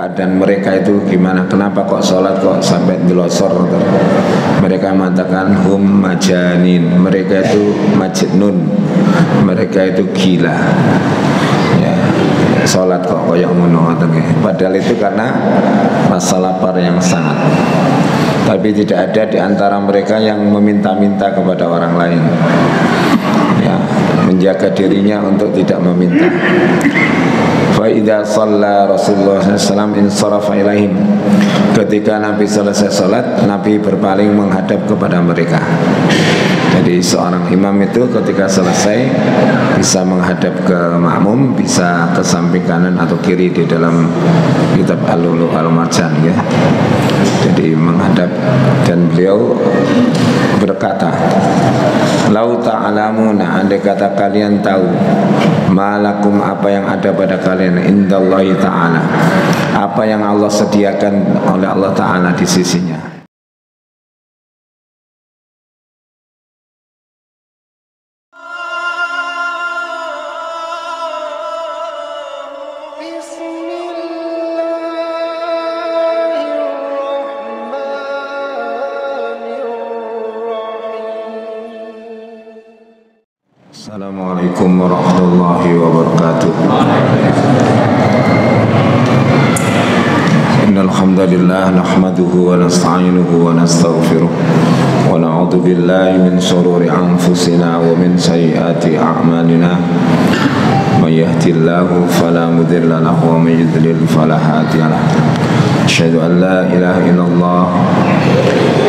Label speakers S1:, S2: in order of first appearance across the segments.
S1: keadaan mereka itu gimana, kenapa kok sholat kok sampai dilosor. Mereka mengatakan hum majanin, mereka itu majnun, mereka itu gila ya, sholat kok koyok ngono. Padahal itu karena rasa lapar yang sangat. Tapi tidak ada di antara mereka yang meminta-minta kepada orang lain ya, menjaga dirinya untuk tidak meminta. Fa idza shalla Rasulullah SAW insarafa ilaihim, ketika Nabi selesai salat, Nabi berpaling menghadap kepada mereka. Jadi seorang imam itu ketika selesai bisa menghadap ke makmum, bisa ke samping kanan atau kiri di dalam kitab Al-Lu'lu' Al-Marjan ya. Jadi menghadap, dan beliau berkata, lau ta'alamuna, andai kata kalian tahu, malakum, apa yang ada pada kalian, indallahi ta'ala, apa yang Allah sediakan oleh Allah Ta'ala di sisinya. Assalamualaikum warahmatullahi wabarakatuh. Innal hamdalillah nahmaduhu wa nasta'inuhu wa nastaghfiruh wa na'udzu billahi min shururi anfusina wa min sayyiati a'malina. May yahdihillahu fala mudilla lahu wa may yudlil fala hadiya lahu. Asyhadu an la ilaha illallah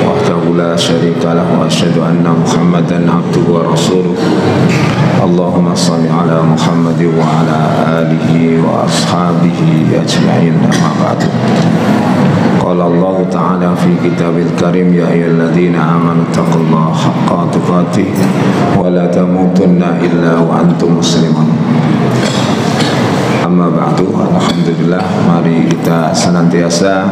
S1: wahdahu la syarika lahu wa asyhadu anna Muhammadan abduhu wa rasuluh. Allahumma salli ala Muhammad wa ala alihi wa ashabihi ajma'in, amma ba'du. Qala Allah Ta'ala fi kitabil karim, ya ayyuhalladzina amanu taqullaha haqqa tuqatih wa la tamutunna illa wa antum muslimun. Amma ba'du, alhamdulillah, mari kita senantiasa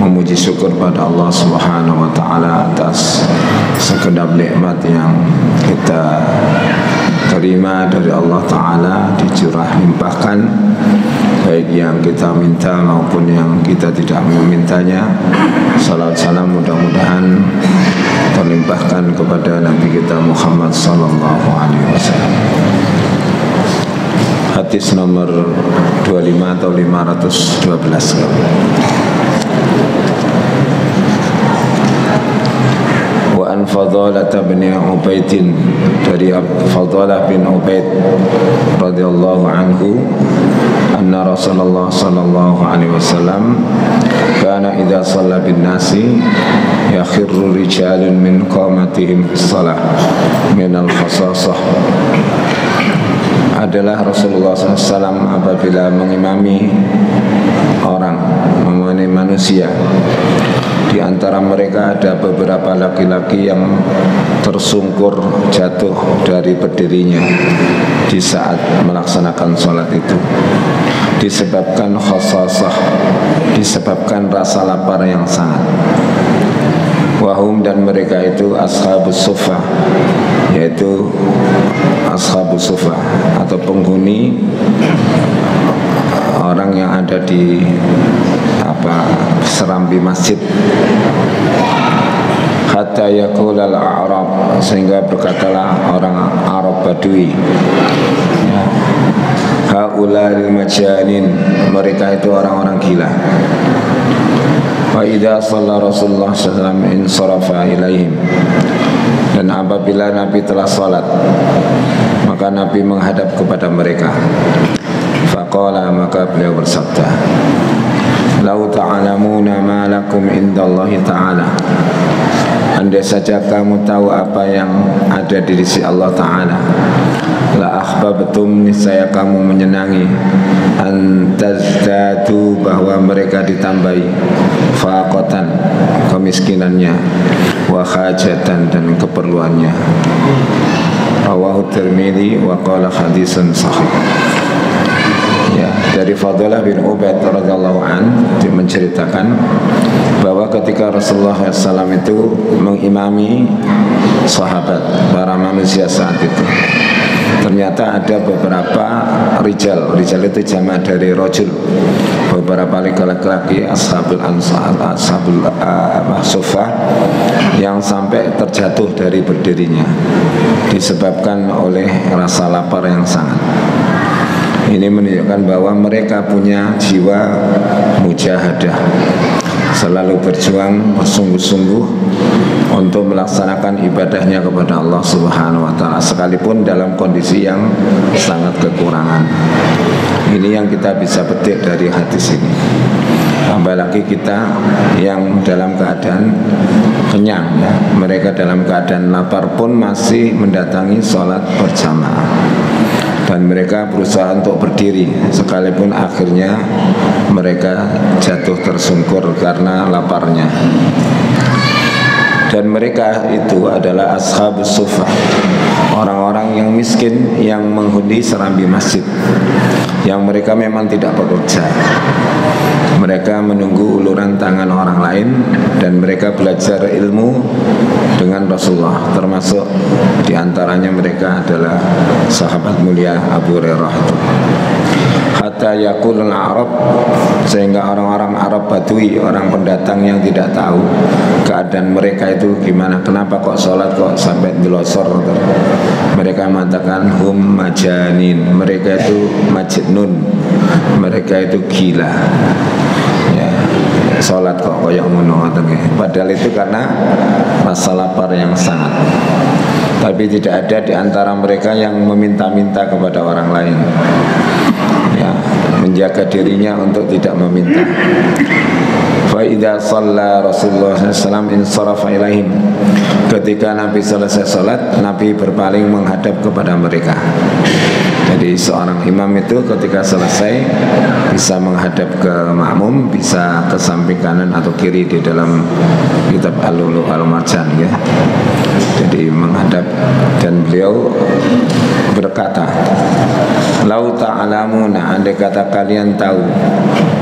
S1: memuji syukur pada Allah Subhanahu wa Ta'ala atas segenap nikmat yang kita terima dari Allah Ta'ala, dicurah limpahkan, baik yang kita minta maupun yang kita tidak memintanya. Salam salam mudah-mudahan terlimpahkan kepada Nabi kita Muhammad sallallahu alaihi wasallam. Hadis nomor 25 atau 512. Wa an Fadalah bin Ubaid, dari Fadalah bin Ubaid radhiyallahu anhu, anna Rasulullah sallallahu alaihi wasallam kana idza shalla bin nasi yakhirru rijalun min qamatihim bis shalah min al khasasah. Adalah Rasulullah SAW apabila mengimami orang, mengimami manusia, di antara mereka ada beberapa laki-laki yang tersungkur jatuh dari berdirinya di saat melaksanakan sholat itu, disebabkan khasasah, disebabkan rasa lapar yang sangat. Wahum, dan mereka itu ashabus sufa, yaitu ashabus sufa atau penghuni orang yang ada di serambi masjid. Hatta yaqulal a'rab, sehingga berkatalah orang Arab Badui, haula'il majanin, mereka itu orang-orang gila. Wa idza shalla Rasulullah sallallahu alaihi wasallam insarafa ilaihim, dan apabila Nabi telah salat, maka Nabi menghadap kepada mereka. Faqala, maka beliau bersabda, lau ta'alamuna ma lakum indallahi ta'ala, andai saja kamu tahu apa yang ada di sisi Allah Ta'ala, la akhbabtum, niscaya kamu menyenangi, antazdadu, bahwa mereka ditambahi faqatan, kemiskinannya, wa hajatan, dan keperluannya. Rawahu Tirmidzi wa qala hadisun sahih. Ya, dari Fadalah bin Ubaid radhiyallahu an menceritakan bahwa ketika Rasulullah SAW itu mengimami sahabat, para manusia saat itu, ternyata ada beberapa rijal itu jamak dari rajul, beberapa laki-laki ashabul suffah yang sampai terjatuh dari berdirinya disebabkan oleh rasa lapar yang sangat. Ini menunjukkan bahwa mereka punya jiwa mujahadah, selalu berjuang bersungguh-sungguh untuk melaksanakan ibadahnya kepada Allah Subhanahu wa Ta'ala, sekalipun dalam kondisi yang sangat kekurangan. Ini yang kita bisa petik dari hadis ini. Tambah lagi kita yang dalam keadaan kenyang, ya, mereka dalam keadaan lapar pun masih mendatangi sholat berjamaah, dan mereka berusaha untuk berdiri sekalipun akhirnya mereka jatuh tersungkur karena laparnya. Dan mereka itu adalah ashabus suffah, orang-orang yang miskin yang menghuni serambi masjid, yang mereka memang tidak bekerja. Mereka menunggu uluran tangan orang lain, dan mereka belajar ilmu dengan Rasulullah, termasuk diantaranya mereka adalah sahabat mulia Abu Hurairah itu. Hatta yaqulul Arab, sehingga orang-orang Arab Badui, orang pendatang yang tidak tahu keadaan mereka itu gimana, kenapa kok sholat kok sampai dilosor, mereka mengatakan hum majanin, mereka itu majnun, mereka itu gila, ya, sholat kok koyok ngono. Padahal itu karena rasa lapar yang sangat. Tapi tidak ada di antara mereka yang meminta-minta kepada orang lain, ya, menjaga dirinya untuk tidak meminta. Fa idza shalla Rasulullah SAW insarafa ilaihim, ketika Nabi selesai salat, Nabi berpaling menghadap kepada mereka. Jadi seorang imam itu ketika selesai bisa menghadap ke makmum, bisa ke samping kanan atau kiri di dalam kitab Al-Lu'lu' Al-Marjan, ya. Jadi menghadap, dan beliau berkata, lau ta'alamuna, andai kata kalian tahu,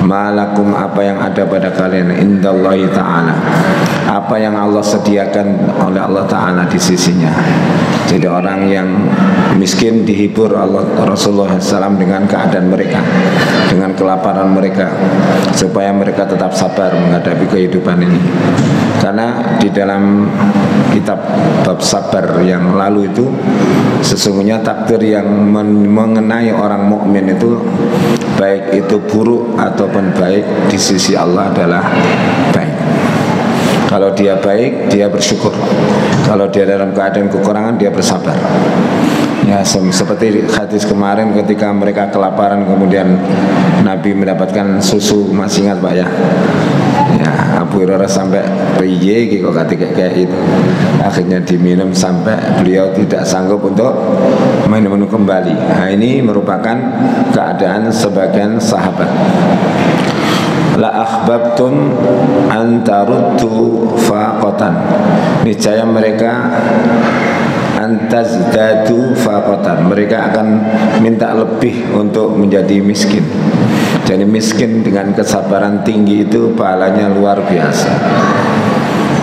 S1: malakum, apa yang ada pada kalian, indallahi ta'ala, apa yang Allah sediakan oleh Allah Ta'ala di sisinya. Jadi orang yang miskin dihibur Allah Rasulullah SAW dengan keadaan mereka, dengan kelaparan mereka, supaya mereka tetap sabar menghadapi kehidupan ini. Karena di dalam kitab bab sabar yang lalu itu, sesungguhnya takdir yang mengenai orang mukmin itu, baik itu buruk ataupun baik, di sisi Allah adalah baik. Kalau dia baik, dia bersyukur. Kalau dia dalam keadaan kekurangan, dia bersabar. Ya, seperti hadis kemarin ketika mereka kelaparan, kemudian Nabi mendapatkan susu, masih ingat Pak ya? Ya, Abu Hurairah sampai riye kok kayak itu. Akhirnya diminum sampai beliau tidak sanggup untuk minum kembali. Nah, ini merupakan keadaan sebagian sahabat. La akhbabtum antaruddu faqatan, niscaya mereka antazdadu faqatan, mereka akan minta lebih untuk menjadi miskin. Jadi miskin dengan kesabaran tinggi itu pahalanya luar biasa,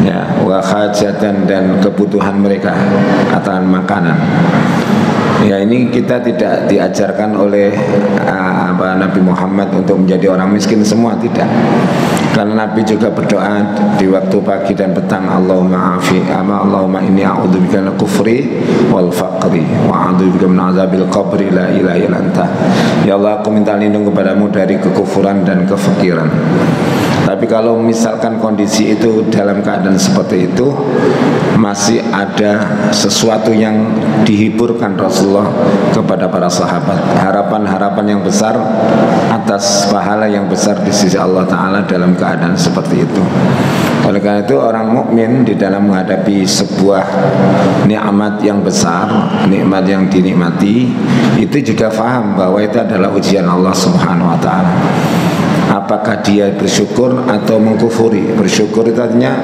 S1: ya, wa hajatan, dan kebutuhan mereka akan makanan. Ya, ini kita tidak diajarkan oleh Nabi Muhammad untuk menjadi orang miskin semua, tidak. Karena Nabi juga berdoa di waktu pagi dan petang, Allahumma inni a'udzubika minal kufri wal faqri wa a'udzubika min azabil qabri la ilaha illa anta. Ya Allah, aku minta lindung kepadamu dari kekufuran dan kefakiran. Tapi kalau misalkan kondisi itu dalam keadaan seperti itu, masih ada sesuatu yang dihiburkan Rasulullah kepada para sahabat, harapan-harapan yang besar atas pahala yang besar di sisi Allah Ta'ala dalam keadaan seperti itu. Oleh karena itu, orang mukmin di dalam menghadapi sebuah nikmat yang besar, nikmat yang dinikmati, itu juga faham bahwa itu adalah ujian Allah Subhanahu wa Ta'ala. Apakah dia bersyukur atau mengkufuri? Bersyukur itu artinya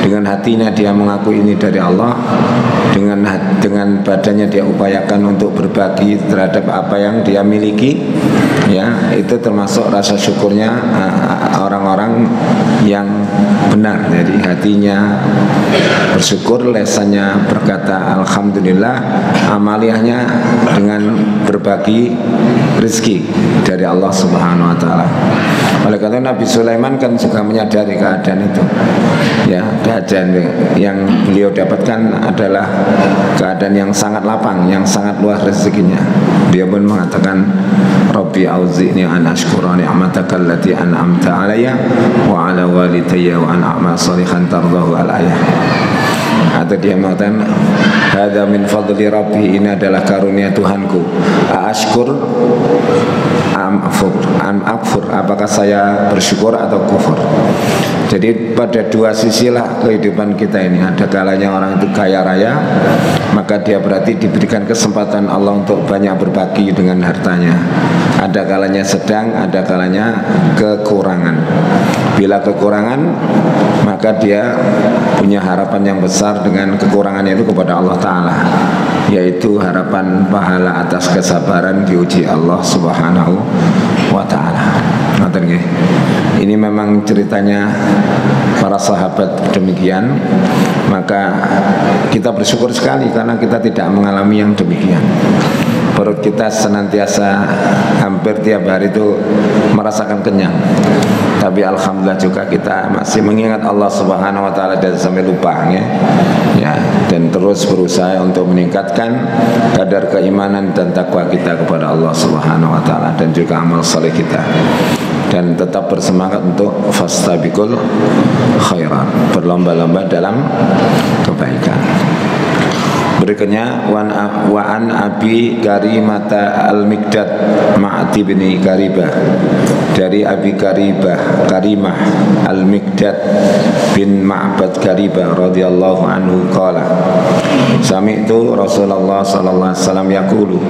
S1: dengan hatinya dia mengaku ini dari Allah, dengan badannya dia upayakan untuk berbagi terhadap apa yang dia miliki, ya, itu termasuk rasa syukurnya orang-orang yang benar. Jadi hatinya bersyukur, lesannya berkata alhamdulillah, amaliyahnya dengan berbagi rezeki dari Allah Subhanahu wa taala. Oleh karena Nabi Sulaiman kan juga menyadari keadaan itu. Ya, keadaan yang beliau dapatkan adalah keadaan yang sangat lapang, yang sangat luas rezekinya. Dia pun mengatakan, Rabbi auzi'ni an ashkura ni'mataka allati an'amta alayya wa ala walidayya wa an a'mal salihan tardahu al-ayah. Atau dia mengatakan, hadza min fadli rabbi, ini adalah karunia Tuhanku. Ashkur am akfur, apakah saya bersyukur atau kufur. Jadi pada dua sisilah kehidupan kita ini. Ada kalanya orang itu kaya raya, maka dia berarti diberikan kesempatan Allah untuk banyak berbagi dengan hartanya. Ada kalanya sedang, ada kalanya kekurangan. Bila kekurangan, maka dia punya harapan yang besar dengan kekurangannya itu kepada Allah Ta'ala, yaitu harapan pahala atas kesabaran diuji Allah Subhanahu wa Ta'ala. Ini memang ceritanya para sahabat demikian. Maka kita bersyukur sekali karena kita tidak mengalami yang demikian. Perut kita senantiasa hampir tiap hari itu merasakan kenyang, tapi alhamdulillah juga kita masih mengingat Allah Subhanahu wa taala dan sampai lupa ya, dan terus berusaha untuk meningkatkan kadar keimanan dan takwa kita kepada Allah Subhanahu wa taala dan juga amal saleh kita, dan tetap bersemangat untuk fastabiqul khairat, berlomba-lomba dalam kebaikan. Berikutnya wa an Abi Karimata al-Miqdad Ma'ati bin Karibah, dari Abi Karimah al-Miqdad bin Ma'bad Karibah radhiyallahu anhu qala, sami'tu Rasulullah sallallahu alaihi wasallam yaqulu,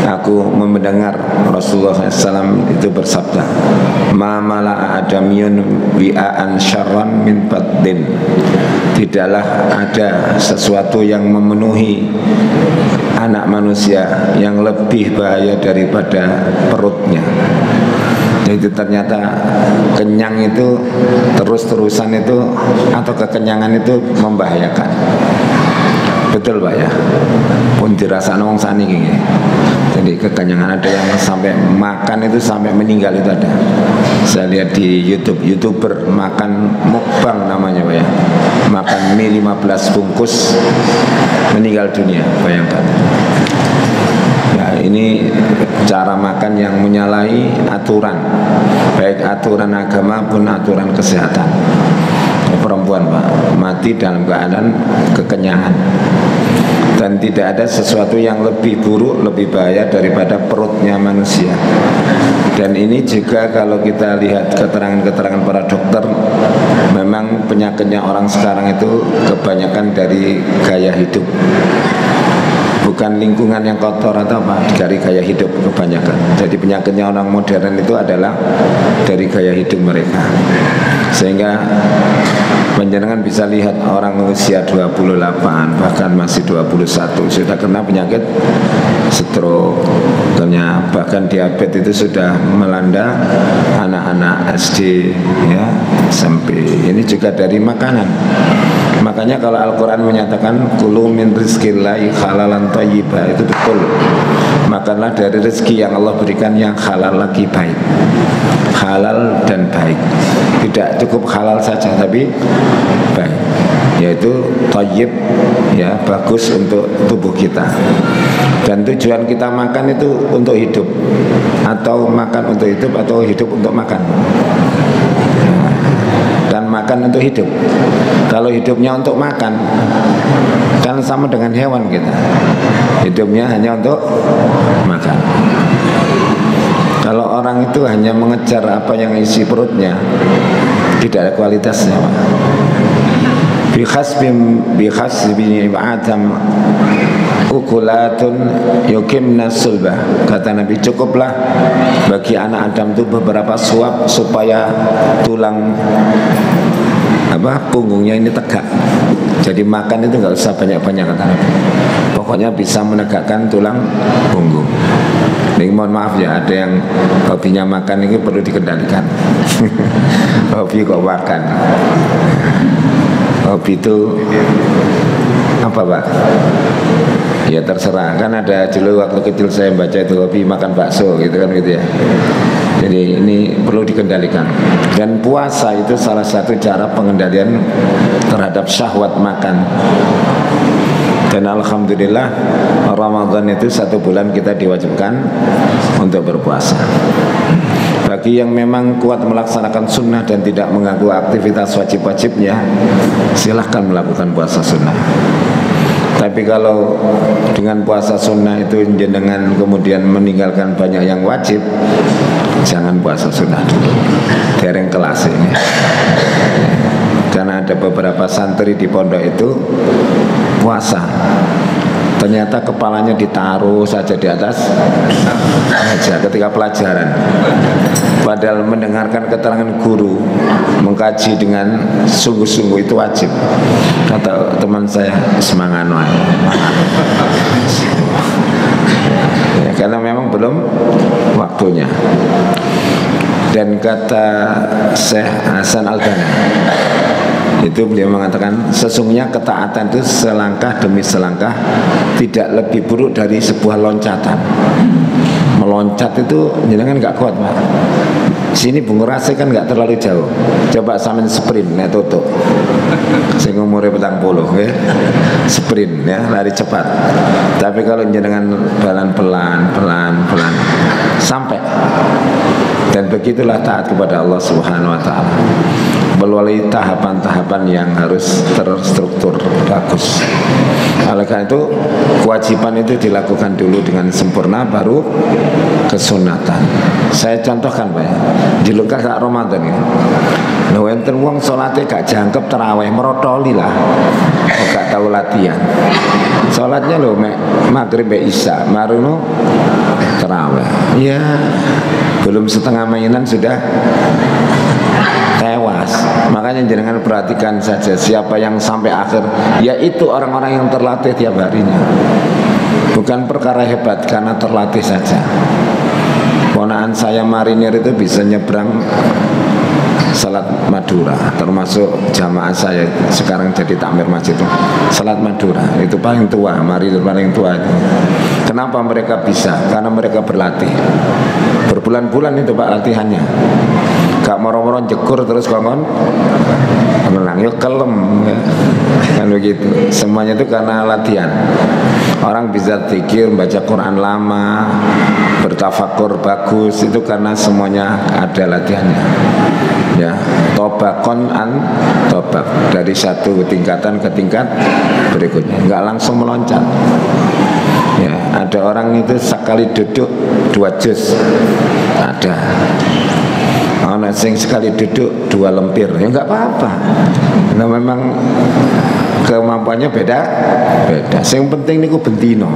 S1: aku mendengar Rasulullah SAW itu bersabda, ma mala'a adamiyun bi'an syarran min batin, tidaklah ada sesuatu yang memenuhi anak manusia yang lebih bahaya daripada perutnya. Jadi ternyata kenyang itu terus-terusan itu atau kekenyangan itu membahayakan. Betul Pak ya? Pun dirasa wong saniki. Jadi kekenyangan, ada yang sampai makan itu sampai meninggal itu ada. Saya lihat di YouTuber makan mukbang namanya Pak ya. Makan mie 15 bungkus meninggal dunia, bayangkan. Ya, ini cara makan yang menyalahi aturan, baik aturan agama pun aturan kesehatan. Perempuan Pak mati dalam keadaan kekenyangan, dan tidak ada sesuatu yang lebih buruk, lebih bahaya daripada perutnya manusia. Dan ini juga kalau kita lihat keterangan-keterangan para dokter, memang penyakitnya orang sekarang itu kebanyakan dari gaya hidup, bukan lingkungan yang kotor atau apa, dari gaya hidup kebanyakan. Jadi penyakitnya orang modern itu adalah dari gaya hidup mereka. Sehingga panjenengan bisa lihat orang usia 28 bahkan masih 21 sudah kena penyakit stroke, bahkan diabetes itu sudah melanda anak-anak SD ya, SMP. Ini juga dari makanan. Makanya kalau Al-Quran menyatakan kulu min rizqillahi halalan thayyibah, itu betul. Makanlah dari rezeki yang Allah berikan yang halal lagi baik, halal dan baik. Tidak cukup halal saja tapi baik, yaitu thayyib ya, bagus untuk tubuh kita. Dan tujuan kita makan itu untuk hidup, atau makan untuk hidup, atau hidup untuk makan. Dan makan untuk hidup. Kalau hidupnya untuk makan, kan sama dengan hewan kita. Hidupnya hanya untuk makan. Kalau orang itu hanya mengejar apa yang isi perutnya, tidak ada kualitasnya Pak. Bihasbi Adam ukulatun yukimna sulbah, kata Nabi, cukuplah bagi anak Adam itu beberapa suap supaya tulang punggungnya ini tegak. Jadi makan itu nggak usah banyak-banyak, kata Nabi, pokoknya bisa menegakkan tulang punggung. Ini mohon maaf ya, ada yang hobinya makan ini perlu dikendalikan. Hobi kok makan. Hobi itu apa Pak? Ya terserah, kan ada dulu waktu kecil saya baca itu hobi makan bakso gitu kan gitu ya. Jadi ini perlu dikendalikan. Dan puasa itu salah satu cara pengendalian terhadap syahwat makan. Dan alhamdulillah Ramadan itu 1 bulan kita diwajibkan untuk berpuasa. Bagi yang memang kuat melaksanakan sunnah dan tidak mengganggu aktivitas wajib-wajibnya, silahkan melakukan puasa sunnah. Tapi kalau dengan puasa sunnah itu jenengan kemudian meninggalkan banyak yang wajib, jangan puasa sunnah dulu, dereng kelas ini. Karena ada beberapa santri di pondok itu puasa, ternyata kepalanya ditaruh saja di atas meja ketika pelajaran. Padahal mendengarkan keterangan guru, mengkaji dengan sungguh-sungguh itu wajib. Kata teman saya, semangat wae. Ya, karena memang belum waktunya. Dan kata Syekh Hasan Al-Banna, itu beliau mengatakan sesungguhnya ketaatan itu selangkah demi selangkah tidak lebih buruk dari sebuah loncatan. Meloncat itu jangan nggak kuat Pak. Sini Bung Rase kan nggak terlalu jauh. Coba sampean sprint nek tutuk. Sing umure 40 nggih. Sprint ya, lari cepat. Tapi kalau jenengan jalan pelan sampai. Dan begitulah taat kepada Allah Subhanahu wa taala. Melalui tahapan-tahapan yang harus terstruktur bagus. Oleh karena itu kewajiban itu dilakukan dulu dengan sempurna, baru kesunatan. Saya contohkan Pak ya, di luka saat Ramadan ya. Lho enten wong salate gak jangkep tarawih merotoli lah. Kok gak tahu latihan. Salatnya lho mek maghrib be isya, marono tarawih. Ya, belum setengah mainan sudah tewas. Makanya jangan perhatikan saja siapa yang sampai akhir, yaitu orang-orang yang terlatih tiap harinya. Bukan perkara hebat, karena terlatih saja. Ponakan saya marinir itu bisa nyebrang salat Madura, termasuk jamaah saya sekarang jadi takmir masjid itu salat Madura, itu paling tua, marinir paling tua itu. Kenapa mereka bisa? Karena mereka berlatih berbulan-bulan itu Pak latihannya. Gak moro-moro jekur terus kongon menang, yuk kelem ya. Kan begitu. Semuanya itu karena latihan. Orang bisa zikir, baca Quran lama, bertafakur bagus, itu karena semuanya ada latihannya. Ya, tobakon an tobak, dari satu tingkatan ke tingkat berikutnya, nggak langsung meloncat. Ya, ada orang itu sekali duduk 2 juz, ada. Anak sing sekali duduk 2 lempir, ya nggak apa-apa. Nah memang kemampuannya beda. Yang penting niku bentino.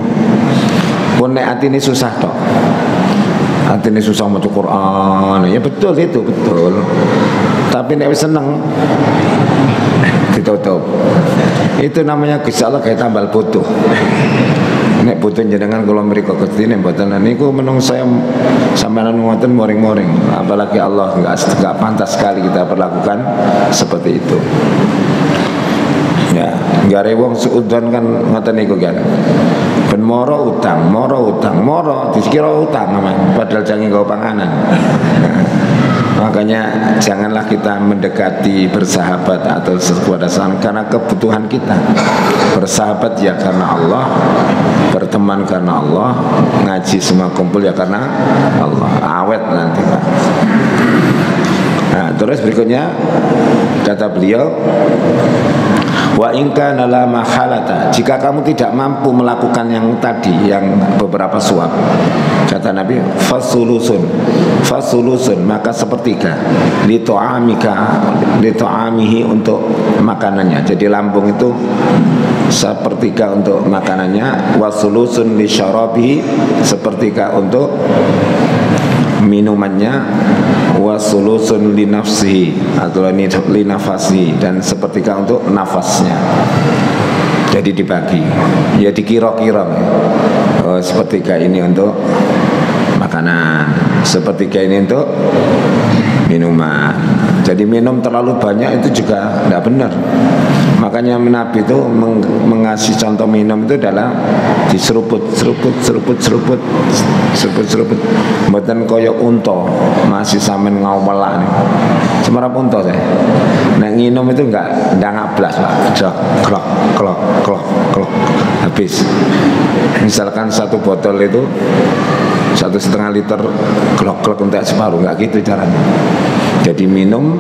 S1: Pun nek atine susah tok. Atine susah maca Quran, ya betul itu betul. Tapi nek wis seneng ditutup. Itu namanya Gusti Allah kayak tambal butuh. Nek butuh jenengan kula mriko Gusti nek mboten niku menung saya sampeyan ngoten moring-moring. Apalagi Allah enggak pantas sekali kita perlakukan seperti itu. Ya, gare wong suudzon kan ngoten niku kan. Ben moro utang, moro dikira utang namanya, padahal jangan gawe panganan. Makanya janganlah kita mendekati bersahabat atau sebuah dasar karena kebutuhan kita. Bersahabat ya karena Allah, berteman karena Allah, ngaji semua kumpul ya karena Allah. Awet nanti Pak. Nah, terus berikutnya kata beliau, wa in kana la mahalata, jika kamu tidak mampu melakukan yang tadi, yang beberapa suap, kata Nabi, fasulusun, maka sepertiga, li ta'amihi untuk makanannya. Jadi lambung itu sepertiga untuk makanannya, wasulusun li syarabihi, sepertiga untuk minumannya, wasulusun li nafsihi atau li nafasi, dan sepertiga untuk nafasnya. Jadi dibagi, ya dikira-kira ya. Oh, sepertiga ini untuk makanan, sepertiga ini untuk minuman, Jadi minum terlalu banyak itu juga tidak benar. Makanya Nabi itu mengasih contoh minum itu adalah diseruput, seruput. Mboten kaya unta, masih sampean ngawelak nih. Semerap unta saya. Nek nginum itu enggak ngablas, Pak. Klok. Habis. Misalkan satu botol itu 1,5 liter klok untuk separuh, enggak gitu caranya. Jadi minum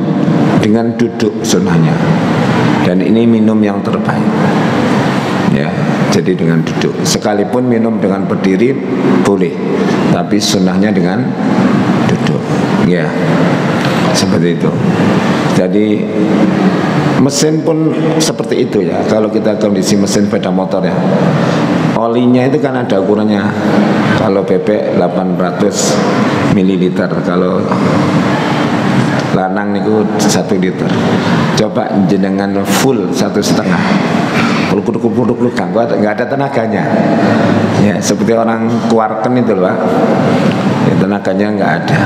S1: dengan duduk sunnahnya. Dan ini minum yang terbaik. Ya, jadi dengan duduk. Sekalipun minum dengan berdiri boleh, tapi sunnahnya dengan duduk. Ya, seperti itu. Jadi mesin pun seperti itu ya. Kalau kita kondisi mesin sepeda motor ya, olinya itu kan ada ukurannya. Kalau bebek 800 ml, kalau lanang niku 1 liter. Coba jenengan full 1,5. Puluk nggak ada tenaganya. Ya, seperti orang keluarkan itu loh, Pak. Ya, tenaganya nggak ada.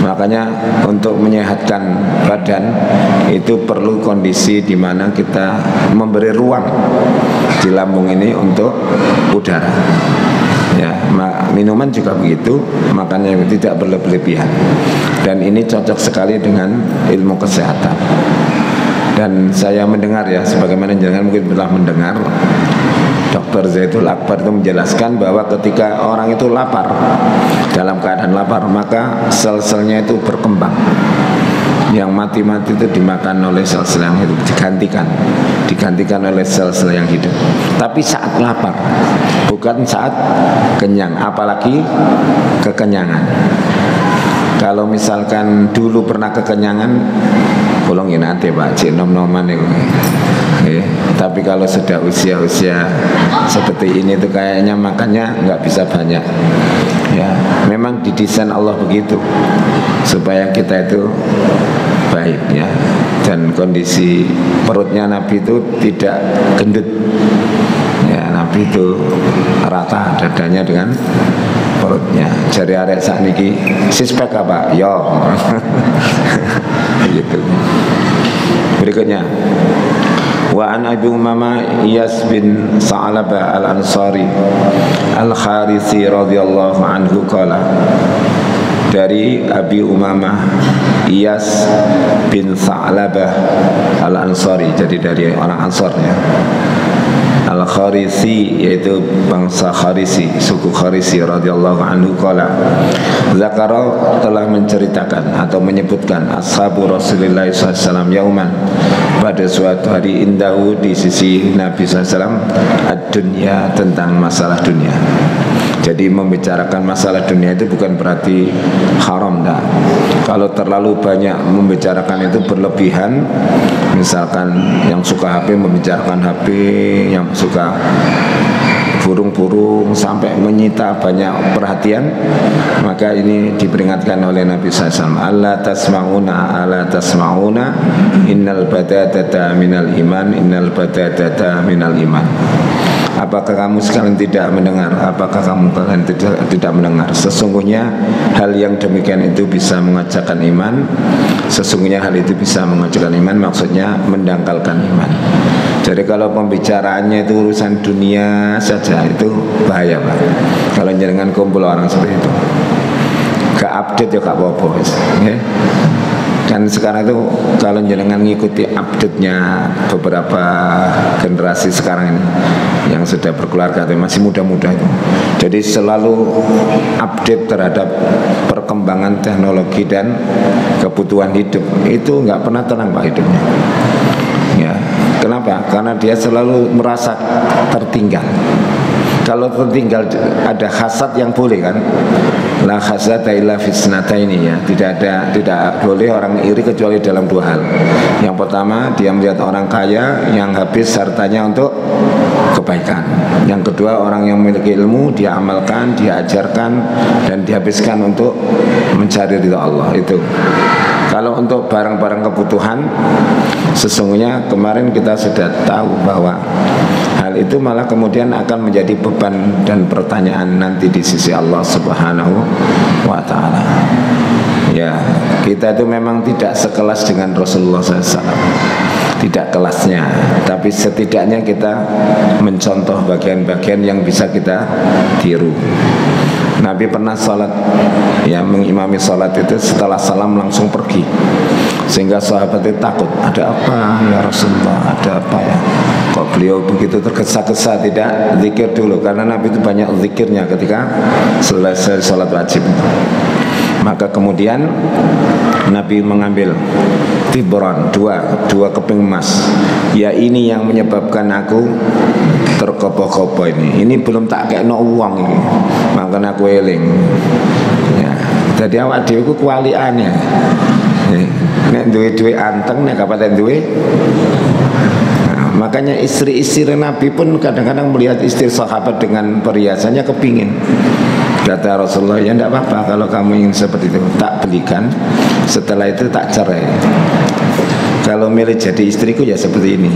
S1: Makanya untuk menyehatkan badan itu perlu kondisi di mana kita memberi ruang di lambung ini untuk udara. Ya, minuman juga begitu, makanya tidak berlebihan. Dan ini cocok sekali dengan ilmu kesehatan. Dan saya mendengar ya, sebagaimana jangan mungkin pernah mendengar, Dr. Zaidul Akbar itu menjelaskan bahwa ketika orang itu lapar, dalam keadaan lapar, maka sel-selnya itu berkembang. Yang mati-mati itu dimakan oleh sel-sel yang hidup, digantikan oleh sel-sel yang hidup. Tapi saat lapar, bukan saat kenyang, apalagi kekenyangan. Kalau misalkan dulu pernah kekenyangan, tolong ya nanti Pak, cik nom-noman ya. Tapi kalau sudah usia-usia seperti ini tuh kayaknya makannya nggak bisa banyak. Ya, memang didesain Allah begitu supaya kita itu baik ya. Dan kondisi perutnya Nabi itu tidak gendut. Ya, Nabi itu rata dadanya dengan perutnya. Jari arek sakniki sispek apa? Yo. Gitu. Berikutnya, wa an Abi Umamah Iyas bin Sa'labah al-Ansari al-Kharisi radhiyallahu anhu qala, dari Abi Umamah Iyas bin Sa'labah al-Ansari, jadi dari orang Ansarnya, Al-Kharisi, yaitu bangsa Kharisi, suku Kharisi radhiyallahu anhu qala, Zakara telah menceritakan atau menyebutkan ashabu Rasulullah SAW yauman, pada suatu hari, indahu di sisi Nabi SAW, ad-dunya, tentang masalah dunia. Jadi membicarakan masalah dunia itu bukan berarti haram, dah. Kalau terlalu banyak membicarakan itu berlebihan, misalkan yang suka HP membicarakan HP, yang suka burung-burung sampai menyita banyak perhatian, maka ini diperingatkan oleh Nabi SAW. Alla tasma'una innal badadata minal iman, innal badadata minal iman. Apakah kamu sekalian tidak mendengar? Apakah kamu kalian tidak mendengar? Sesungguhnya hal yang demikian itu bisa mengajarkan iman. Sesungguhnya hal itu bisa mengajarkan iman, maksudnya mendangkalkan iman. Jadi kalau pembicaraannya itu urusan dunia saja, itu bahaya, Pak. Kalau jangan kumpul orang seperti itu, gak update ya gak apa-apa, ya. Kan sekarang itu kalau jenengan ngikuti update-nya beberapa generasi sekarang ini yang sudah berkeluarga atau masih muda-muda itu, jadi selalu update terhadap perkembangan teknologi dan kebutuhan hidup, itu nggak pernah tenang Pak hidupnya. Ya, kenapa? Karena dia selalu merasa tertinggal. Kalau tertinggal ada hasad yang boleh kan? La hasada illa fisnataini, ya. Tidak boleh orang iri kecuali dalam dua hal. Yang pertama, dia melihat orang kaya yang habis hartanya untuk kebaikan. Yang kedua, orang yang memiliki ilmu dia amalkan, dia ajarkan, dan dihabiskan untuk mencari ridha Allah. Itu. Kalau untuk barang-barang kebutuhan, sesungguhnya kemarin kita sudah tahu bahwa hal itu malah kemudian akan menjadi beban dan pertanyaan nanti di sisi Allah Subhanahu wa ta'ala. Ya, kita itu memang tidak sekelas dengan Rasulullah SAW, tidak kelasnya, tapi setidaknya kita mencontoh bagian-bagian yang bisa kita tiru. Nabi pernah sholat, ya, mengimami sholat itu setelah salam langsung pergi, sehingga sahabat itu takut, ada apa ya Rasulullah, ada apa ya, kok beliau begitu tergesa-gesa, tidak zikir dulu, karena Nabi itu banyak zikirnya ketika selesai sholat wajib. Maka kemudian Nabi mengambil tibran, dua keping emas. Ya, ini yang menyebabkan aku terkopoh-kopoh ini. Ini belum tak kekno uang ini, makanya aku eling. Ya, jadi awak dhewe ku kualiane. Nek duwe anteng, nek kapaten duwe. Makanya istri-istri Nabi pun kadang-kadang melihat istri sahabat dengan perhiasannya kepingin. Kata Rasulullah, ya tidak apa-apa kalau kamu ingin seperti itu, tak belikan, setelah itu tak cerai. Kalau milih jadi istriku ya seperti ini.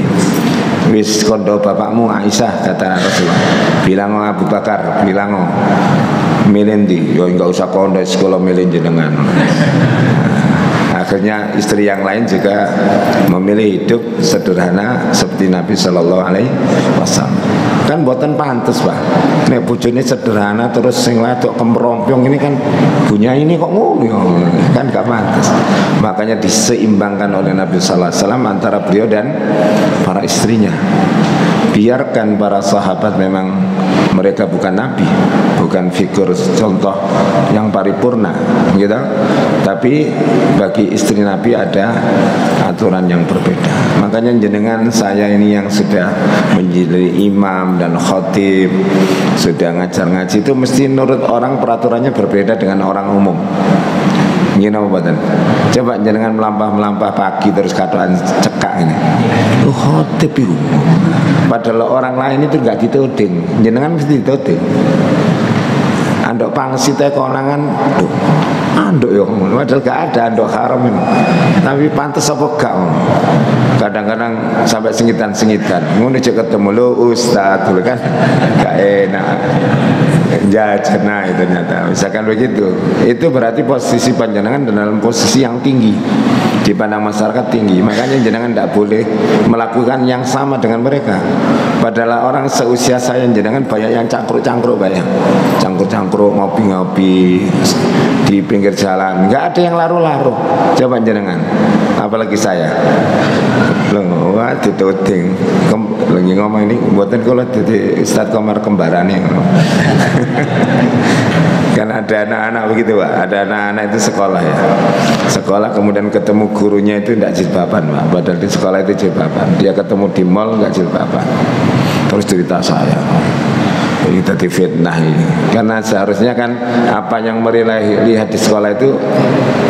S1: Wis kondo bapakmu Aisyah, kata Rasulullah. Bilang Abu Bakar, bilang milih ndi, ya enggak usah kondo sekolah milih jenengan. Akhirnya istri yang lain juga memilih hidup sederhana seperti Nabi Shallallahu Alaihi Wasallam. Kan buatan pantas Pak. Nek bojone sederhana terus sing wadok kemrompong ini kan punya ini kok ngono ya. Kan gak pantas. Makanya diseimbangkan oleh Nabi Sallallahu Alaihi Wasallam antara beliau dan para istrinya. Biarkan para sahabat, memang mereka bukan nabi, bukan figur contoh yang paripurna, gitu. Tapi bagi istri Nabi ada aturan yang berbeda. Makanya jenengan saya ini yang sudah menjadi imam dan khatib, sudah ngajar ngaji, itu mesti nurut orang, peraturannya berbeda dengan orang umum. Gini apa badan? Coba jenengan melampah pagi terus katoan cekak ini. Khatib itu. Padahal orang lain itu enggak dituding, jenengan mesti dituding. Andok pangsite konangan, andok yo, padahal gak ada andok haram ini. Tapi pantes apa gak? Kadang-kadang sampai sengitan-sengitan. Ngono aja ketemu lo ustaz dulu kan, gak enak. Jajana itu ternyata. Misalkan begitu, itu berarti posisi panjenengan dalam posisi yang tinggi, di pandang masyarakat tinggi. Makanya jenengan tidak boleh melakukan yang sama dengan mereka. Padahal orang seusia saya jenengan banyak yang cangkruk-cangkruk, banyak cangkruk-cangkruk, ngopi-ngopi di pinggir jalan, nggak ada yang laru-laru. Coba jenengan, apalagi saya. Loh, wah dituding. Lagi ngomong ini buatan kalau jadi Ustadz Komar kembaran nih. Kan ada anak-anak begitu Pak, ada anak-anak itu sekolah ya, sekolah kemudian ketemu gurunya itu tidak jilbaban Pak, padahal di sekolah itu jilbaban, dia ketemu di mall nggak jilbaban, terus cerita saya kita difitnah ini, karena seharusnya kan apa yang mereka lihat di sekolah itu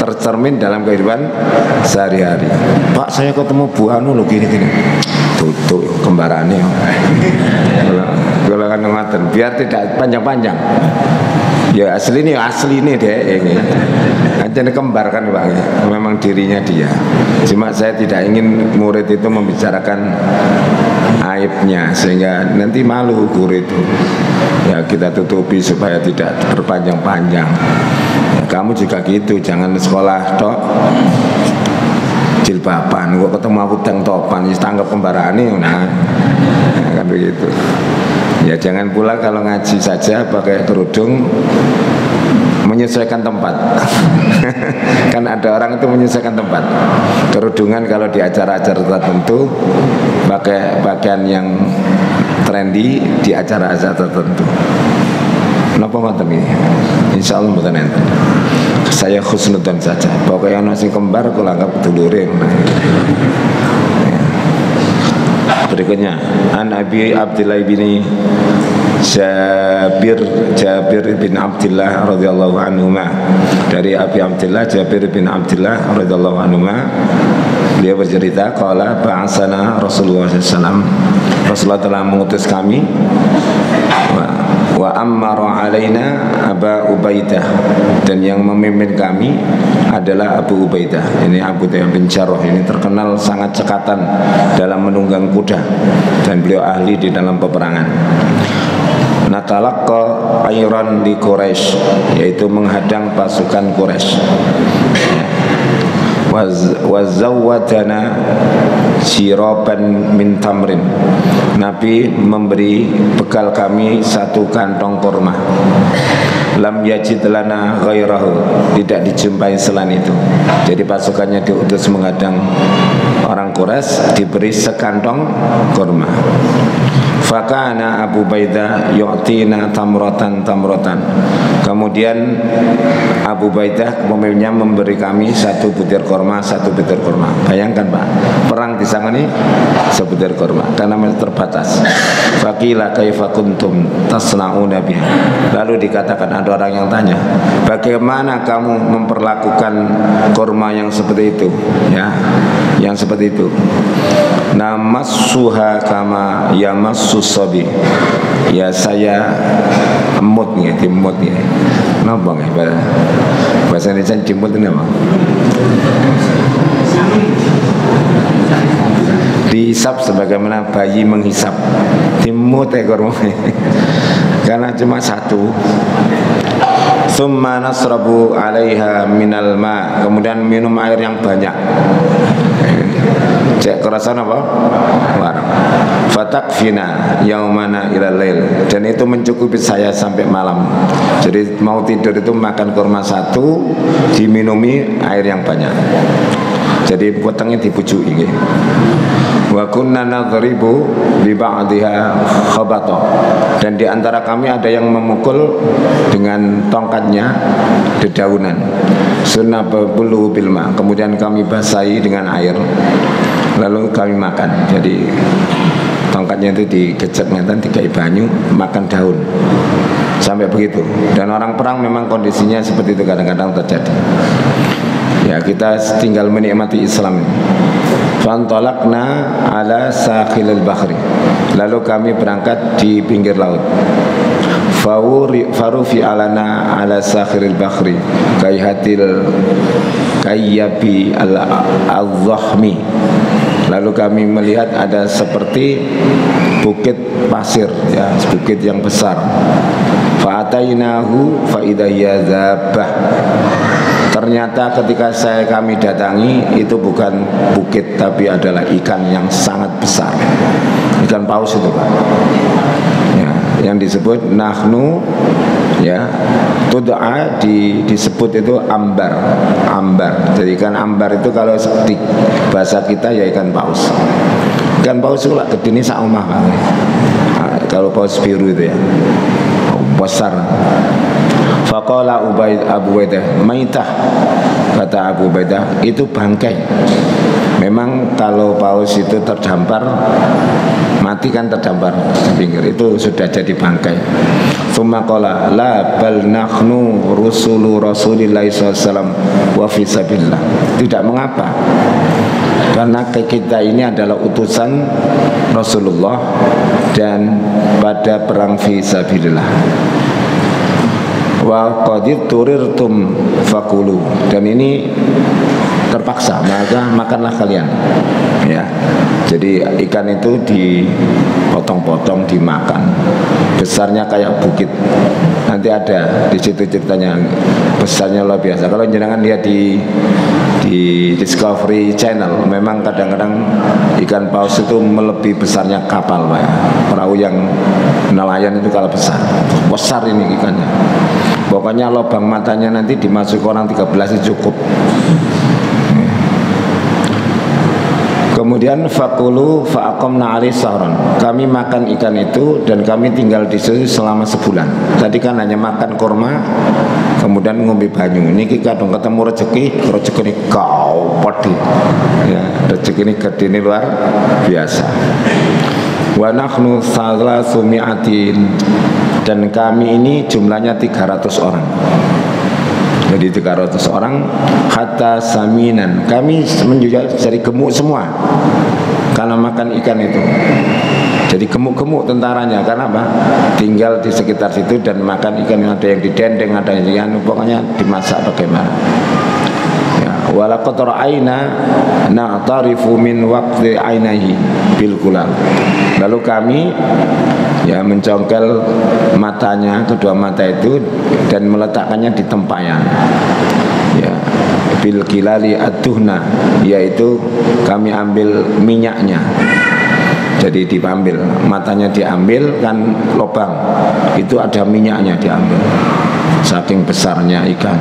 S1: tercermin dalam kehidupan sehari-hari. Pak, saya ketemu Bu Anu loh gini-gini, tutup kembarannya. Kalau kan ngatakan biar tidak panjang-panjang. Ya asli ini deh ini. Anjane kembar kan Pak. Memang dirinya dia. Cuma saya tidak ingin murid itu membicarakan aibnya sehingga nanti malu guru itu. Ya kita tutupi supaya tidak berpanjang-panjang. Ya, kamu juga gitu, jangan sekolah tok jilbaban, gua ketemu aku teng topan, tanggap kembarane, nah kan begitu. Ya jangan pula kalau ngaji saja pakai kerudung menyesuaikan tempat. Kan ada orang itu menyesuaikan tempat. Kerudungan kalau di acara-acara tertentu, pakai pakaian yang trendy di acara-acara tertentu. Napa ngoten iki? Insyaallah mboten enten. Saya khusnudzon saja. Pokoknya nasi kembar kula anggap dulure. Berikutnya an Abi Abdillah bin Jabir bin Abdillah radhiyallahu anhuma, dari Abi Abdillah Jabir bin Abdillah radhiyallahu anhuma, dia bercerita qala ba'asana Rasulullah SAW, Rasulullah telah mengutus kami, wa ammara alaina Aba Ubaidah, dan yang memimpin kami adalah Abu Ubaidah. Ini Abu bin Jarrah, ini terkenal sangat cekatan dalam menunggang kuda dan beliau ahli di dalam peperangan. Natalaqqa ayran di Quraisy, yaitu menghadang pasukan Quraisy. wazawwadana siraban min tamrin. Nabi memberi bekal kami satu kantong kurma. Lam yajid lana ghairahu, tidak dijumpai selain itu. Jadi pasukannya diutus menghadang orang Quraisy, diberi sekantong kurma. Fakana Abu Baidah yu'tina tamrotan. Kemudian Abu Baidah pemimpinnya memberi kami satu butir kurma. Bayangkan Pak, perang di sana ini sebutir kurma karena terbatas. Faqila kaifa kuntum tasna'una biha. Lalu dikatakan, ada orang yang tanya, bagaimana kamu memperlakukan kurma yang seperti itu, ya, yang seperti itu. Namassuha kama yamassus sabi. Ya saya emut nih, dimut nih. Napa nggih bahasa Indonesia dimut ini apa? Dihisap sebagaimana bayi menghisap. Dimut kurma. Karena cuma satu. Summa nasrabu 'alaiha minal ma. Kemudian minum air yang banyak. Cek kerasan apa? Warna. Fatakfina yaumana ilal lail. Dan itu mencukupi saya sampai malam. Jadi mau tidur itu makan kurma satu, diminumi air yang banyak. Jadi potongnya dibujuki nggih. Wa kunna nadribu bi ba'dihha khabata. Dan di antara kami ada yang memukul dengan tongkatnya dedaunan. Sunnah bulu bilma. Kemudian kami basahi dengan air. Lalu kami makan. Jadi tongkatnya itu digecek ngeten dikai banyu, makan daun. Sampai begitu. Dan orang perang memang kondisinya seperti itu kadang-kadang terjadi. Ya, kita tinggal menikmati Islam ini. Fantalaqna ala sakhilil bahri. Lalu kami berangkat di pinggir laut. Farufi alana ala sakhiril bahri kaihatil kayyabi al-zahmi. Lalu kami melihat ada seperti bukit pasir, ya, bukit yang besar. Fa'atainahu fa'idahya zabah. Ternyata ketika kami datangi, itu bukan bukit tapi adalah ikan yang sangat besar. Ikan paus itu Pak, ya, yang disebut nahnu, ya, tud'a disebut itu ambar. Jadi ikan ambar itu kalau di bahasa kita ya ikan paus. Ikan paus itu lah gedene sak omah Pak. Nah, kalau paus biru itu ya besar. Faqala Abu Ubaidah maitah. Kata Abu Ubaidah, itu bangkai. Memang kalau paus itu terdampar, mati kan terdampar di pinggir, itu sudah jadi bangkai. Tsumma qala la bal nahnu rusulu Rasulillahi SAW wa fi sabilillah. Tidak mengapa, karena kita ini adalah utusan Rasulullah dan pada perang fi sabilillah. Wa qadid turirtum fakulu. Dan ini terpaksa, maka makanlah kalian, ya. Jadi ikan itu dipotong-potong dimakan. Besarnya kayak bukit. Nanti ada di situ ceritanya, besarnya luar biasa. Kalau jenengan lihat di Discovery Channel, memang kadang-kadang ikan paus itu melebihi besarnya kapal Pak, ya. Perahu yang nelayan itu kalau besar ini ikannya. Pokoknya lubang matanya nanti dimasuk orang 13 itu cukup. Kemudian fakulu fa'aqamna alaihi sahran. Kami makan ikan itu dan kami tinggal di situ selama sebulan. Tadi kan hanya makan kurma, kemudian ngombe banyu. Niki kadang ketemu rezeki ini kau padi. Ya, rezeki ini gede ini luar biasa. Wa nahnu salasu mi'atin. Dan kami ini jumlahnya 300 orang. Jadi 300 orang. Hatta saminan. Kami menjual dari gemuk semua karena makan ikan itu. Jadi gemuk-gemuk tentaranya. Karena apa? Tinggal di sekitar situ dan makan ikan. Ada yang didendeng, ada yang pokoknya dimasak bagaimana. Walaqad ra'ayna na'tarifu min waqti ainihi bil kulal. Lalu kami ya mencongkel matanya, kedua mata itu, dan meletakkannya di tempayan. Ya, bil kilali ad-duhna, yaitu kami ambil minyaknya. Jadi diambil, matanya diambil kan lubang, itu ada minyaknya diambil, saking besarnya ikan.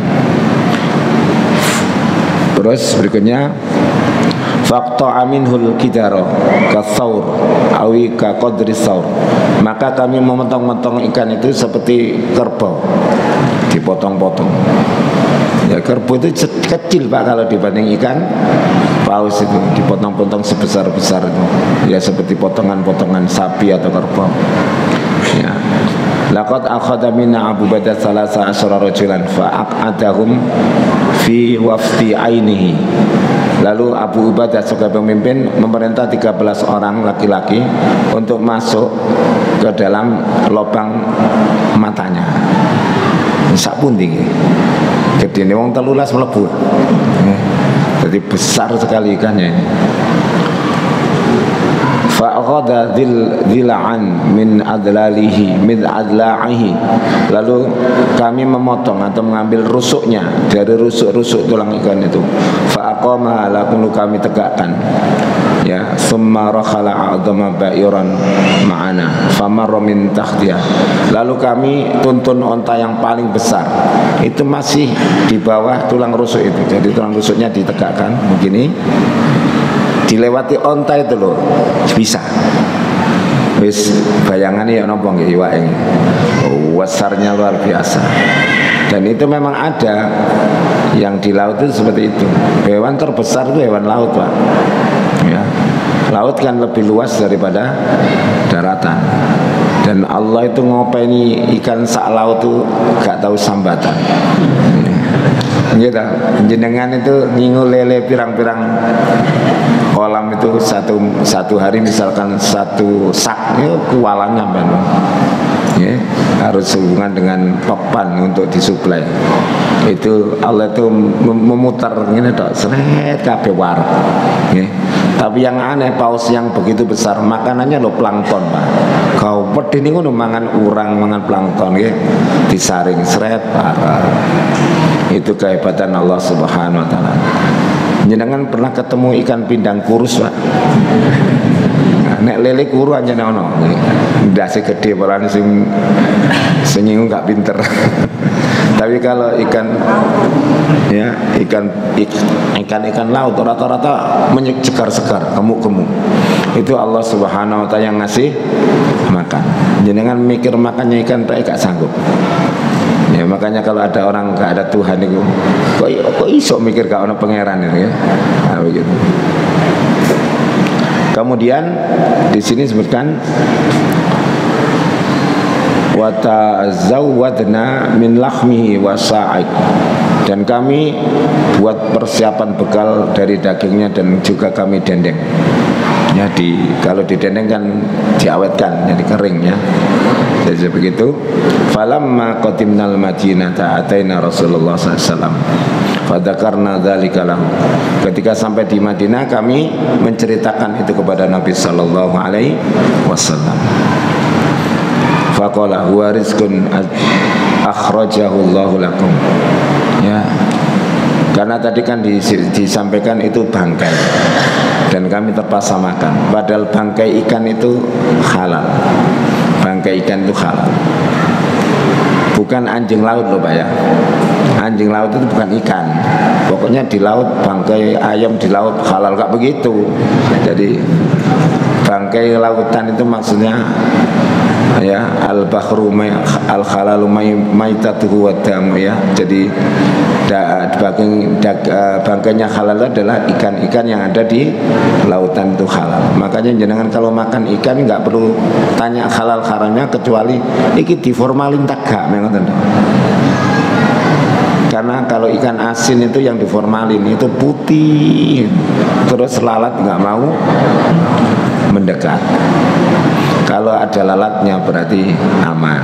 S1: Terus berikutnya faqta'a minhul kidaro kasaur awi ka qadri saur, maka kami memotong-motong ikan itu seperti kerbau, dipotong-potong. Ya kerbau itu kecil Pak kalau dibanding ikan paus, itu dipotong-potong sebesar-besar itu, ya seperti potongan-potongan sapi atau kerbau. Ya. Laqad akhadha minna Abu Badah salasa asyara rajulan fa'aqadahum fi wafdi ainihi. Lalu Abu Ubadah sebagai pemimpin memerintah 13 orang laki-laki untuk masuk ke dalam lubang matanya. Sak pundi iki. Gedene wong 13 mlebu. Jadi besar sekali ikannya ini. Fa'akhadha dhil'an min adla'ihi. Lalu kami memotong atau mengambil rusuknya dari rusuk-rusuk tulang ikan itu. Fa'aqama, lalu kami tegakkan. Ya, summa rakhala a'dama ba'iran ma'ana famarra min tahtiha. Lalu kami tuntun onta yang paling besar, itu masih di bawah tulang rusuk itu. Jadi tulang rusuknya ditegakkan begini, dilewati onta itu loh, bisa. Wis bayangannya ya nopo nggih iwake. Besarnya luar biasa. Dan itu memang ada yang di laut itu seperti itu. Hewan terbesar itu hewan laut Pak. Ya. Laut kan lebih luas daripada daratan. Dan Allah itu ngopeni ikan sak laut itu gak tahu sambatan. Gitu. Jenengan itu ngingu lele pirang-pirang kolam itu satu hari misalkan satu sak itu kualannya benar. Ya, harus hubungan dengan papan untuk disuplai. Itu Allah itu memutar ini tok seret kabeh war. Ya. Tapi yang aneh paus yang begitu besar makanannya lo plankton Pak. Kau pedih ini ngono mangan urang, mangan plankton ya. Disaring seret parah. Itu kehebatan Allah Subhanahu wa taala. Jenengan pernah ketemu ikan pindang kurus Pak? Nek lele kuru aja ono. Ndase gede peran sing senyum gak pinter. Tapi kalau ikan ya, ikan laut rata-rata segar-segar, gemuk-gemuk. Itu Allah Subhanahu wa taala yang ngasih makan. Jenengan mikir makannya ikan tak gak sanggup. Ya makanya kalau ada orang gak ada Tuhan itu kok iso mikir gak ono pangeran itu ya. Nah, begitu. Kemudian di sini sebutkan wa ta'azzawadna min lahmihi wa sa'id, dan kami buat persiapan bekal dari dagingnya dan juga kami dendeng. Ya kalau didendeng kan diawetkan jadi kering ya. Jadi begitu. Falamma qadimnal Madinata ataina Rasulullah sallallahu alaihi wasallam fadzakarna dzalika lahu. Ketika sampai di Madinah kami menceritakan itu kepada Nabi sallallahu alaihi wasallam. Faqala huwa rizqun akhrajahu Allahu lakum. Ya. Karena tadi kan disampaikan itu bangkai dan kami terpaksa makan. Padahal bangkai ikan itu halal. Bangkai ikan itu halal. Bukan anjing laut loh Pak ya. Anjing laut itu bukan ikan. Pokoknya di laut bangkai ayam di laut halal, gak begitu. Jadi bangkai lautan itu maksudnya ya al-bahru al-halalu maitatuhu wa damu ya. Jadi bangkainya halal adalah ikan-ikan yang ada di lautan itu halal. Makanya jenengan kalau makan ikan nggak perlu tanya halal haramnya, kecuali iki diformalin tak gak mengoten. Karena kalau ikan asin itu yang diformalin itu putih, terus lalat nggak mau mendekat. Kalau ada lalatnya berarti aman.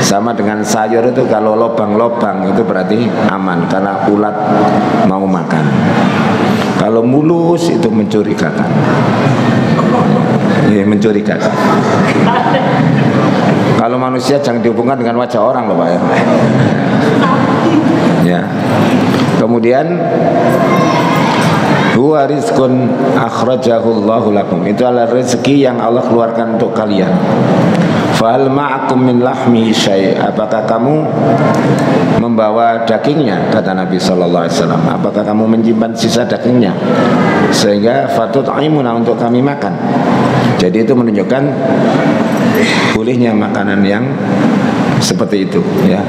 S1: Sama dengan sayur itu, kalau lobang-lobang itu berarti aman karena ulat mau makan. Kalau mulus itu mencurigakan. Ya, mencurigakan. Kalau manusia jangan dihubungkan dengan wajah orang loh Pak ya. Ya. Kemudian huwa rizqun akhrajahu Allahu lakum. Itu adalah rezeki yang Allah keluarkan untuk kalian. Fahal ma'akum min lahmi syai'. Apakah kamu membawa dagingnya? Kata Nabi sallallahu alaihi wasallam. Apakah kamu menyimpan sisa dagingnya sehingga fatut'imuna untuk kami makan? Jadi itu menunjukkan bolehnya makanan yang seperti itu, ya.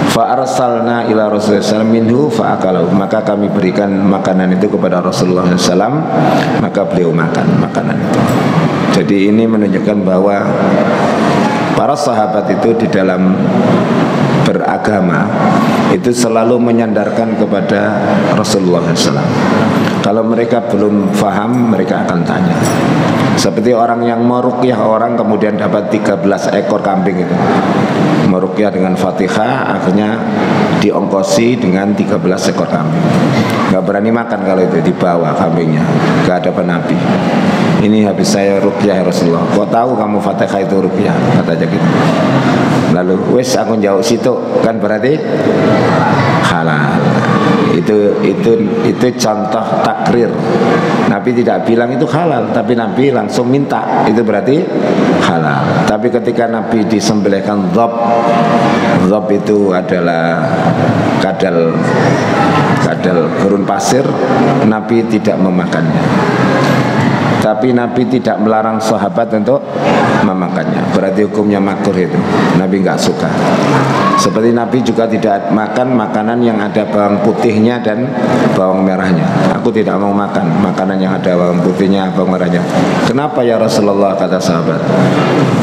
S1: Fa arsalna ila Rasulullah minhu fa akalahu. Maka kami berikan makanan itu kepada Rasulullah SAW, maka beliau makan makanan itu. Jadi ini menunjukkan bahwa para sahabat itu di dalam beragama itu selalu menyandarkan kepada Rasulullah SAW. Kalau mereka belum faham, mereka akan tanya. Seperti orang yang meruqyah orang kemudian dapat 13 ekor kambing itu. Meruqyah dengan Fatihah, akhirnya diongkosi dengan 13 ekor kambing. Gak berani makan kalau itu, dibawa kambingnya ke hadapan Nabi. Ini habis saya ruqyah ya Rasulullah. Kok tahu kamu Fatihah itu ruqyah? Katanya gitu. Lalu wes aku jauh situ, kan berarti halal. Itu contoh takrir. Nabi tidak bilang itu halal, tapi Nabi langsung minta. Itu berarti halal. Tapi ketika Nabi disembelihkan dhab itu adalah kadal gurun pasir, Nabi tidak memakannya. Tapi Nabi tidak melarang sahabat untuk memakannya. Berarti hukumnya makruh itu. Nabi nggak suka. Seperti Nabi juga tidak makan makanan yang ada bawang putihnya dan bawang merahnya. Aku tidak mau makan makanan yang ada bawang putihnya, bawang merahnya. Kenapa ya Rasulullah, kata sahabat?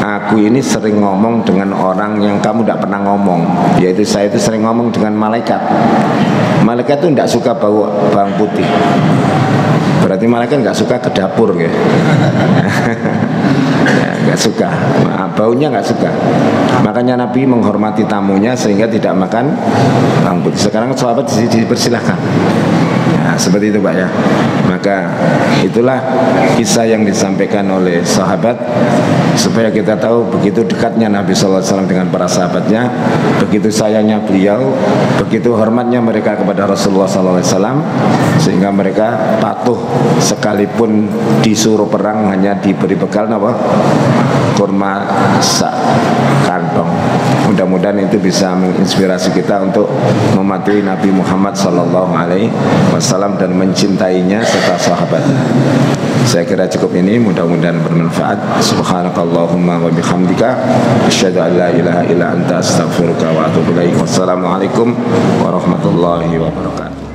S1: Aku ini sering ngomong dengan orang yang kamu tidak pernah ngomong. Yaitu saya itu sering ngomong dengan malaikat. Malaikat itu tidak suka bau bawang putih. Berarti malaikat nggak suka ke dapur ya. Nggak suka, baunya nggak suka. Makanya Nabi menghormati tamunya sehingga tidak makan bawang putih. Sekarang sahabat dipersilahkan. Nah, seperti itu Pak ya. Maka itulah kisah yang disampaikan oleh sahabat supaya kita tahu begitu dekatnya Nabi SAW dengan para sahabatnya, begitu sayangnya beliau, begitu hormatnya mereka kepada Rasulullah SAW, sehingga mereka patuh sekalipun disuruh perang hanya diberi bekal apa? Kurma kantong. Mudah-mudahan itu bisa menginspirasi kita untuk mematuhi Nabi Muhammad SAW dan mencintainya serta sahabatnya. Saya kira cukup ini, mudah-mudahan bermanfaat. Subhanakallahumma wa bihamdika asyhadu an la ilaha illa anta astaghfiruka wa atubu ilaik. Wassalamualaikum warahmatullahi wabarakatuh.